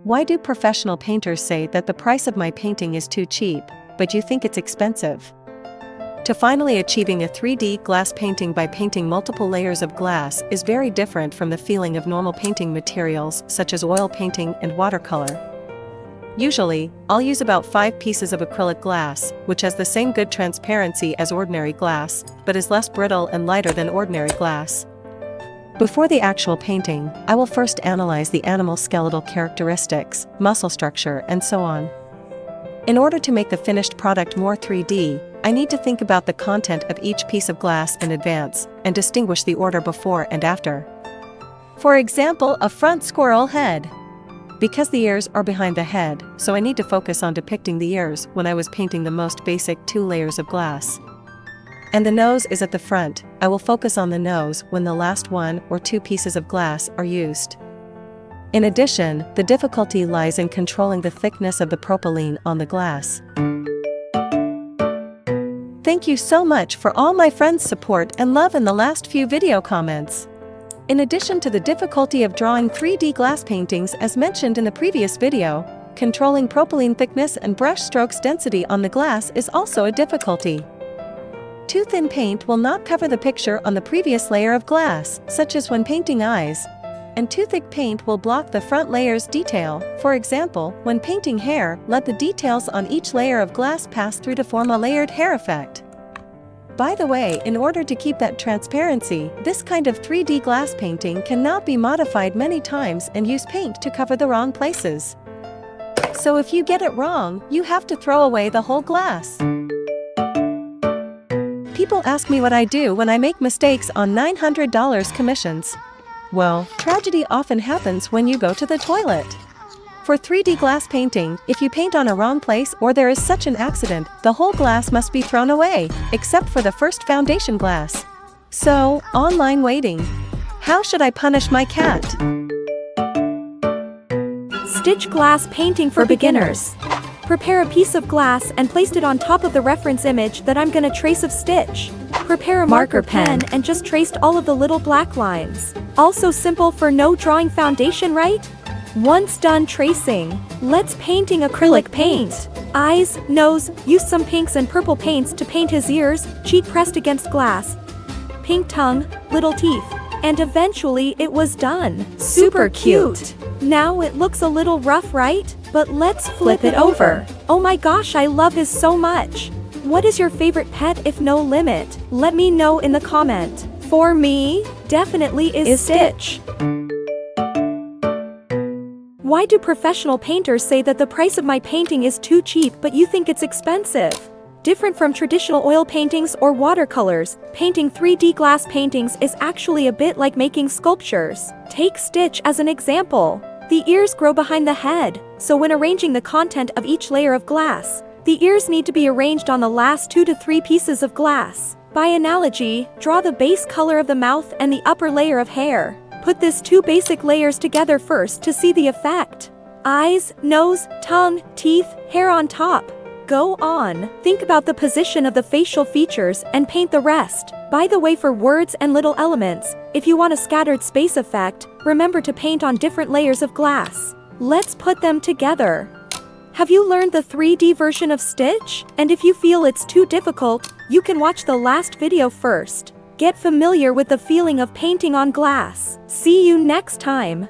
Why do professional painters say that the price of my painting is too cheap, but you think it's expensive? To finally achieving a 3D glass painting by painting multiple layers of glass is very different from the feeling of normal painting materials such as oil painting and watercolor. Usually, I'll use about 5 pieces of acrylic glass, which has the same good transparency as ordinary glass, but is less brittle and lighter than ordinary glass. Before the actual painting, I will first analyze the animal skeletal characteristics, muscle structure, and so on. In order to make the finished product more 3D, I need to think about the content of each piece of glass in advance, and distinguish the order before and after. For example, a front squirrel head. Because the ears are behind the head, so I need to focus on depicting the ears when I was painting the most basic 2 layers of glass. And the nose is at the front. I will focus on the nose when the last 1 or 2 pieces of glass are used. In addition, the difficulty lies in controlling the thickness of the propylene on the glass. Thank you so much for all my friends' support and love in the last few video comments. In addition to the difficulty of drawing 3D glass paintings as mentioned in the previous video, controlling propylene thickness and brush strokes density on the glass is also a difficulty. Too thin paint will not cover the picture on the previous layer of glass, such as when painting eyes, and too thick paint will block the front layer's detail. For example, when painting hair, let the details on each layer of glass pass through to form a layered hair effect. By the way, in order to keep that transparency, this kind of 3D glass painting cannot be modified many times and use paint to cover the wrong places. So if you get it wrong, you have to throw away the whole glass. People ask me what I do when I make mistakes on $900 commissions. Well, tragedy often happens when you go to the toilet. For 3D glass painting, if you paint on a wrong place or there is such an accident, the whole glass must be thrown away, except for the first foundation glass. So, online waiting. How should I punish my cat? Stitch glass painting for beginners. Prepare a piece of glass and place it on top of the reference image that I'm gonna trace of Stitch. Prepare a marker pen and just traced all of the little black lines. Also simple for no drawing foundation, right? Once done tracing, let's painting acrylic paint. Eyes, nose, use some pinks and purple paints to paint his ears, cheek pressed against glass. Pink tongue, little teeth. And eventually it was done. Super cute. Now it looks a little rough, right? But let's flip it over. Oh my gosh, I love his so much. What is your favorite pet if no limit? Let me know in the comment. For me, definitely is Stitch. Why do professional painters say that the price of my painting is too cheap but you think it's expensive? Different from traditional oil paintings or watercolors, painting 3D glass paintings is actually a bit like making sculptures. Take Stitch as an example. The ears grow behind the head, so when arranging the content of each layer of glass, the ears need to be arranged on the last 2 to 3 pieces of glass. By analogy, draw the base color of the mouth and the upper layer of hair. Put these 2 basic layers together first to see the effect. Eyes, nose, tongue, teeth, hair on top. Go on. Think about the position of the facial features and paint the rest. By the way, for words and little elements, if you want a scattered space effect, remember to paint on different layers of glass. Let's put them together. Have you learned the 3D version of Stitch? And if you feel it's too difficult, you can watch the last video first. Get familiar with the feeling of painting on glass. See you next time.